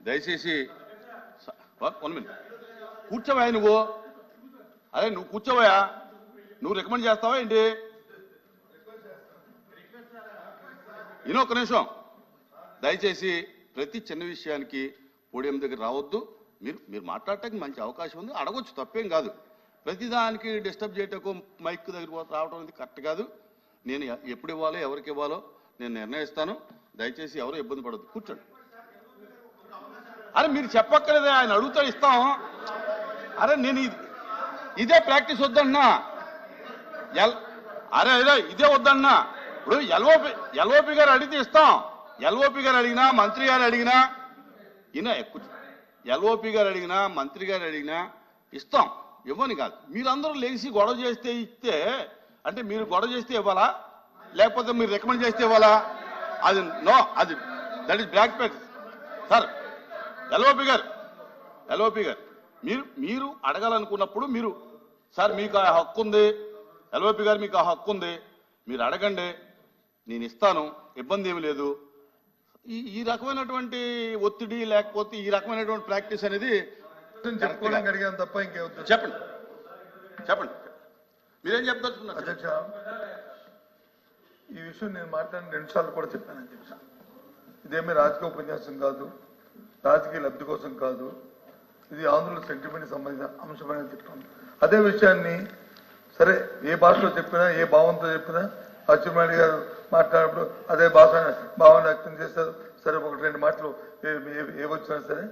దయచేసి 1 minute కూర్చోవా నువ్వు. అదే నువ్వు కూర్చోవయా, నువ్వు రికమెండ్ చేస్తావా ఏంటి? ఒక నిమిషం. దయచేసి ప్రతి చిన్న విషయానికి పోడియం దగ్గర రావద్దు. మీరు మాట్లాడటానికి మంచి అవకాశం ఉంది, అడగొచ్చు, తప్పేం కాదు. ప్రతిదానికి డిస్టర్బ్ చేయటకు మైక్ దగ్గర రావడం అనేది కరెక్ట్ కాదు. నేను ఎప్పుడు ఇవ్వాలో ఎవరికి ఇవ్వాలో నేను నిర్ణయిస్తాను. దయచేసి ఎవరు ఇబ్బంది పడద్దు, కూర్చోండి. అరే మీరు చెప్పక్కర్లేదే, ఆయన అడుగుతాడు ఇస్తాం. అరే నేను ఇదే ప్రాక్టీస్ వద్దన్నా. అరే అరే ఇదే వద్దన్నా. ఇప్పుడు ఎల్ఓపి గారు అడిగితే ఇస్తాం. ఎల్ఓపి గారు అడిగినా, మంత్రి గారు అడిగినా, ఎల్ఓపి గారు అడిగినా, మంత్రి గారు అడిగినా ఇస్తాం, ఇవ్వని కాదు. మీరందరూ లేచి గొడవ చేస్తే ఇస్తే అంటే మీరు గొడవ చేస్తే ఇవ్వాలా, లేకపోతే మీరు రికమెండ్ చేస్తే ఇవ్వాలా? అది నో, అది that is black paper sir. LOP గారు మీరు అడగాలనుకున్నప్పుడు మీరు సార్ మీకు ఆ హక్కు ఉంది, ఎల్ఓపి గారు మీకు ఆ హక్కు ఉంది, మీరు అడగండి, నేను ఇస్తాను, ఇబ్బంది ఏమి లేదు. ఈ రకమైనటువంటి ఒత్తిడి లేకపోతే ఈ రకమైనటువంటి ప్రాక్టీస్ అనేది చెప్పుకోవడానికి అడిగాను తప్ప ఇంకేమవుతుంది? చెప్పండి మీరేం చెప్తారు అధ్యక్ష. ఈ విషయం నేను మాట్లాడిన 2 సార్లు కూడా చెప్పాను అధ్యక్ష. ఇదేమీ రాజకీయ ఉపన్యాసం కాదు, రాజకీయ లబ్ధి కోసం కాదు, ఇది ఆంధ్రుల సెంటిమెంట్ సంబంధించిన అంశమైన చెప్తాను. అదే విషయాన్ని సరే ఏ భాషలో చెప్పినా, ఏ భావంతో చెప్పినా, అచ్చెన్నాయుడు గారు మాట్లాడినప్పుడు అదే భావన వ్యక్తం చేస్తారు. సరే 1-2 మాటలు ఏవచ్చినా సరే.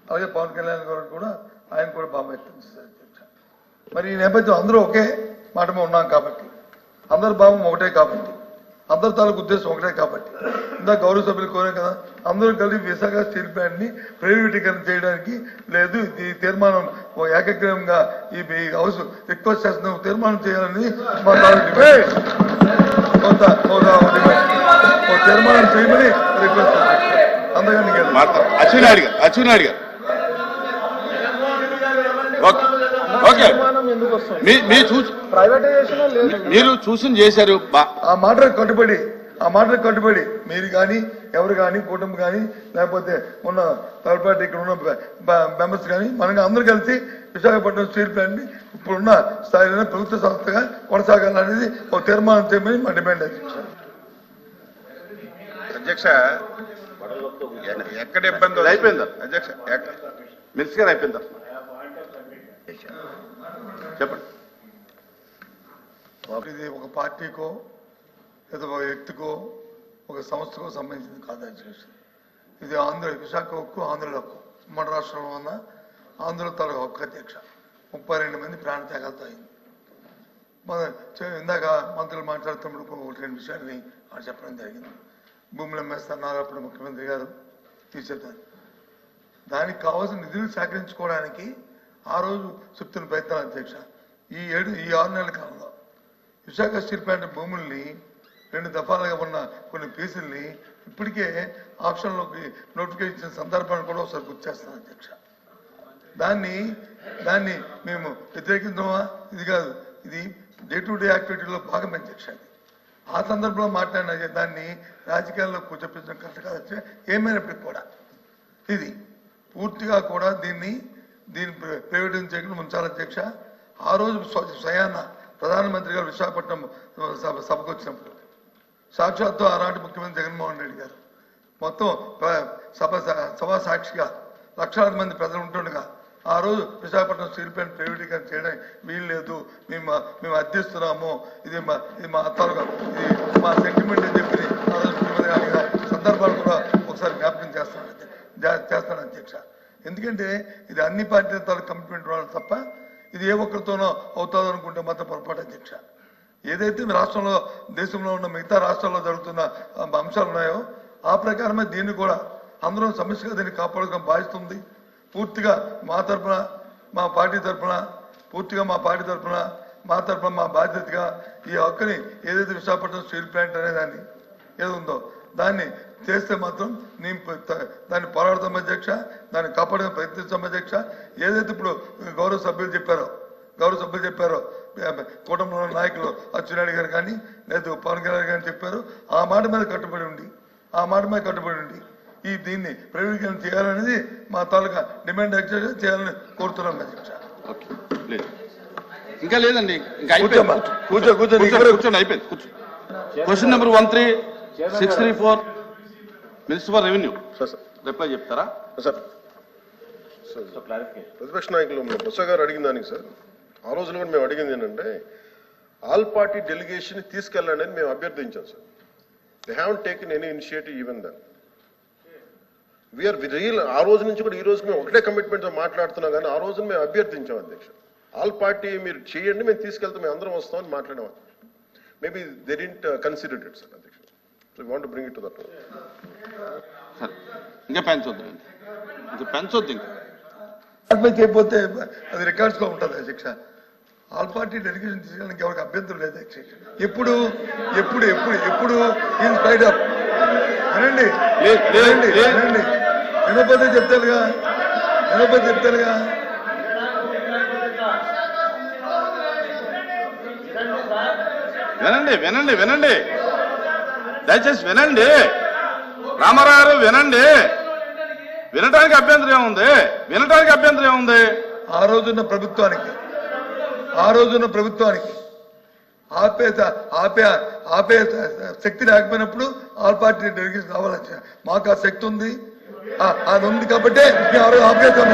అలాగే పవన్ కళ్యాణ్ గారు కూడా ఆయన కూడా భావం వ్యక్తం చేశారు అధ్యక్ష. మరి ఈ నేపథ్యం అందరూ ఒకే మాట మీద ఉన్నాం కాబట్టి, అందరి భావం ఒకటే కాబట్టి, అందరి తాలూకు ఉద్దేశం ఒకటే కాబట్టి, ఇందాక గౌరవ సభ్యులు కోరాం కదా, అందరూ కలిసి విశాఖ స్టీల్ ప్లాంట్ ని ప్రైవేటీకరణ చేయడానికి లేదు, ఈ తీర్మానం ఏకగ్రీవంగా ఈ హౌస్ రిక్వెస్ట్ చేస్తున్న తీర్మానం చేయాలని మా తీర్మానం చేయమని రిక్వెస్ట్ చేస్తాం. అందుకని అచ్చెన్నాయుడు గారు ఓకే, మీరు చూసి చేశారు. ఆ మాటలకు కట్టుబడి మీరు కానీ ఎవరు కానీ కుటుంబం కానీ లేకపోతే ఉన్న థర్డ్ పార్టీ ఇక్కడ ఉన్న మెంబర్స్ కానీ మనం అందరూ కలిసి విశాఖపట్నం స్టీల్ ప్లాంట్ ని ఇప్పుడున్న స్థాయిలో ప్రభుత్వ సంస్థగా కొనసాగాలనేది ఒక తీర్మానం చేయమని మా డిమాండ్ అధ్యక్ష. ఎక్కడ ఇబ్బంది అయిపోయిందా అధ్యక్ష? మినిస్టర్ గారు అయిపోయిందా? చెప్పండి. ఇది ఒక పార్టీకో లేదా ఒక వ్యక్తికో ఒక సంస్థకో సంబంధించింది కాదు అధ్యక్ష. ఇది విశాఖ హక్కు, ఆంధ్రుల హక్కు. మన రాష్ట్రంలో ఉన్న ఆంధ్రుల తాలూకు హక్కు అధ్యక్ష. 32 మంది ప్రాణత్యాగాలతో అయింది. ఇందాక మంత్రులు మాట్లాడుతున్నప్పుడు 1-2 విషయాన్ని చెప్పడం జరిగింది. భూములు అమ్మేస్తున్నారు అప్పుడు ముఖ్యమంత్రి గారు తీసేద్దారు. దానికి కావాల్సిన నిధులు సేకరించుకోవడానికి ఆ రోజు చెప్తున్న ప్రయత్నాలు అధ్యక్ష. ఈ 6 నెలల కాలంలో విశాఖ స్టీల్ ప్లాంట్ భూముల్ని 2 దఫాలుగా ఉన్న కొన్ని పీసుల్ని ఇప్పటికే ఆప్షన్లోకి నోటిఫికేషన్ ఇచ్చిన సందర్భాన్ని కూడా ఒకసారి గుర్తు చేస్తాను అధ్యక్ష. దాన్ని మేము వ్యతిరేకించమా? ఇది కాదు, ఇది డే టు డే యాక్టివిటీలో భాగం అధ్యక్ష. ఆ సందర్భంలో మాట్లాడిన దాన్ని రాజకీయాల్లో కూర్చోపించడం కరెక్ట్ కాదు అధ్యక్ష. ఏమైనప్పటికీ కూడా ఇది పూర్తిగా కూడా దీన్ని ప్రైవేటైజ్ చేయకుండా ఉంచాలి అధ్యక్ష. ఆ రోజు స్వయాన ప్రధానమంత్రి గారు విశాఖపట్నం సభకు వచ్చినప్పుడు సాక్షాత్తు ఆనాటి ముఖ్యమంత్రి జగన్మోహన్ రెడ్డి గారు మొత్తం సభా సాక్షిగా లక్షలాది మంది ప్రజలు ఉంటుండగా ఆ రోజు విశాఖపట్నం స్టీల్ ప్లాంట్ ప్రైవేటీకరణ చేయడం వీలు లేదు, మేము అర్థిస్తున్నాము, ఇది మా తాలూకా ఇది మా సెంటిమెంట్ అని చెప్పి ఆ రోజు ముఖ్యమంత్రి గారి సందర్భాలు కూడా ఒకసారి జ్ఞాపకం చేస్తాను అధ్యక్ష. ఎందుకంటే ఇది అన్ని పార్టీల తాలూకు కమిట్మెంట్ వాళ్ళు తప్ప ఇది ఏ ఒక్కరితోనో అవుతుందో అనుకుంటే మాత్రం పొరపాటు అధ్యక్ష. ఏదైతే రాష్ట్రంలో దేశంలో ఉన్న మిగతా రాష్ట్రాల్లో జరుగుతున్న అంశాలు ఉన్నాయో ఆ ప్రకారమే దీన్ని కూడా అందరం సమస్యగా దీన్ని కాపాడుకోవడం బాధిస్తుంది. పూర్తిగా మా తరఫున మా పార్టీ తరఫున మా బాధ్యతగా ఈ హక్కుని ఏదైతే విశాఖపట్నం స్టీల్ ప్లాంట్ అనేదాన్ని ఏది ఉందో దాన్ని చేస్తే మాత్రం నేను దాన్ని పోరాడతాం అధ్యక్ష, దాన్ని కాపాడడం ప్రయత్నిస్తాం అధ్యక్ష. ఏదైతే ఇప్పుడు గౌరవ సభ్యులు చెప్పారో కుటుంబంలో నాయకులు అచ్చెన్నాయుడు గారు కానీ లేదా పవన్ కళ్యాణ్ గారు చెప్పారు, ఆ మాట మీద కట్టుబడి ఉండి దీన్ని ప్రైవేటీకరణ చేయాలనేది మా తాలూకా డిమాండ్ యాక్చువల్గా చేయాలని కోరుతున్నాం అధ్యక్ష. ఓకే లేదు ఇంకా లేదండి ఇంకా కూర్చోండి కూర్చోండి అయిపోయింది కూర్చో. Question number 13634 minister for revenue reply చెప్తారా సార్? ప్రతిపక్ష నాయకులు బొత్స గారు అడిగిన దానికి సార్, ఆ రోజున కూడా మేము అడిగింది ఏంటంటే ఆల్ పార్టీ డెలిగేషన్ తీసుకెళ్ళండి అని మేము అభ్యర్థించాం sir. They haven't taken any initiative even then. We are real ఆ రోజు నుంచి కూడా ఈ రోజు మేము ఒకటే కమిట్మెంట్తో మాట్లాడుతున్నాం, కానీ ఆ రోజున మేము అభ్యర్థించాం అధ్యక్ష. ఆల్ పార్టీ మీరు చేయండి, మేము తీసుకెళ్తాం, మేము అందరం వస్తామని మాట్లాడాం. Maybe they didn't consider it sir అధ్యక్ష. So you want to bring it to that. ఇంకా పెంచొద్దు ఇంకా పెంచొద్దు ఇంకా చేయకపోతే అది రికార్డ్స్ లో ఉంటుంది అధ్యక్ష. ఆల్ పార్టీ డెలిగేషన్ తీసుకోవడానికి ఎవరికి అభ్యంతరం లేదు అధ్యక్ష. ఎప్పుడు ఎప్పుడు ఎప్పుడు ఎప్పుడు ఇన్ స్పైట్ ఆఫ్ వినండి వినండి వినకపోతే చెప్తారుగా వినండి వినండి వినండి దయచేసి వినండి రామారావు గారు వినండి. వినటానికి అభ్యంతరం ఏముంది? ఆ రోజున్న ప్రభుత్వానికి ఆపే శక్తి లేకపోయినప్పుడు ఆల్ పార్టీ డెలిగేషన్ కావాలచ్చా. మాకు ఆ శక్తి ఉంది, అది ఉంది కాబట్టి ఎందుకు ఆపగలుగుతాం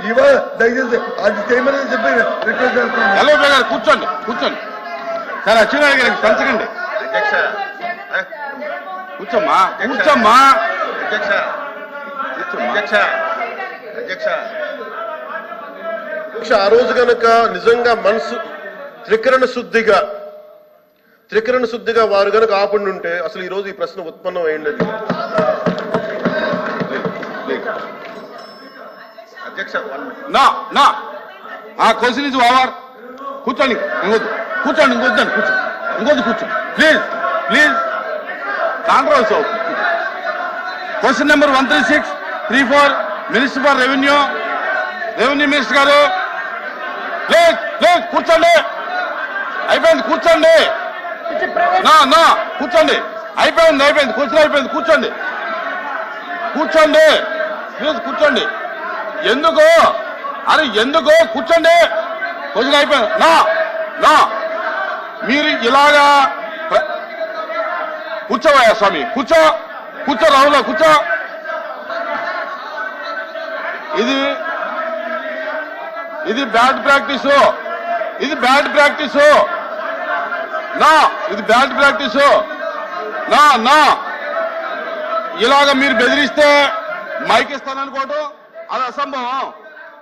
ఇవాళ దయచేసి అది చేయమని చెప్పి రిక్వెస్ట్ చేస్తున్నాను. కూర్చోండి సార్. అచ్చెన్నాయుడు గారికి పెంచకండి. కూర్చోమ్మా ఆ రోజు కనుక నిజంగా మనసు త్రికరణ శుద్ధిగా వారు కనుక ఆపండి ఉంటే అసలు ఈ రోజు ఈ ప్రశ్న ఉత్పన్నం అయ్యింది అధ్యక్ష. Question is over. కూర్చోండి ప్లీజ్ కాంట్రవర్సీ అవుతుంది. Question number 13634 minister for revenue minister గారు ప్లీజ్ కూర్చోండి. అయిపోయింది కూర్చోండి. కూర్చోండి అయిపోయింది క్వశ్చన్ అయిపోయింది. కూర్చోండి ప్లీజ్ కూర్చోండి. ఎందుకు కూర్చోండి. క్వశ్చన్ అయిపోయింది. మీరు ఇలాగా కూర్చోవయ్యా స్వామి, కూర్చో రాహుల్ కూర్చో. ఇది బ్యాడ్ ప్రాక్టీసు. ఇది బ్యాడ్ ప్రాక్టీసు. ఇలాగ మీరు బెదిరిస్తే మైక్ ఇస్తాననుకోవటం అది అసంభవం.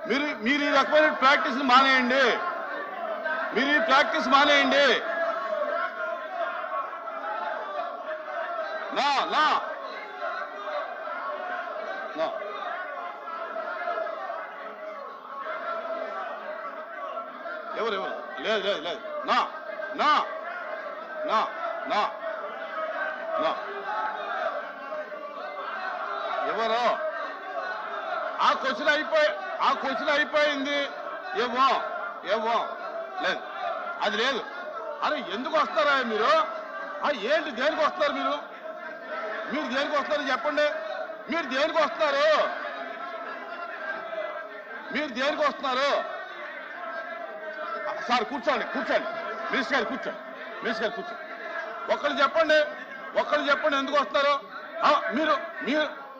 మీరు ఈ రకమైన ప్రాక్టీస్ మానేయండి. ఎవరు లేదు ఎవరు ఆ క్వశ్చన్ అయిపోయింది. ఏమో లేదు అది లేదు. అరే ఎందుకు వస్తారా మీరు? ఏంటి దేనికి వస్తారు మీరు దేనికి వస్తారు చెప్పండి. మీరు దేనికి వస్తున్నారు సార్? కూర్చోండి మినిస్టర్ గారు కూర్చోండి. ఒక్కళ్ళు చెప్పండి ఎందుకు వస్తారు మీరు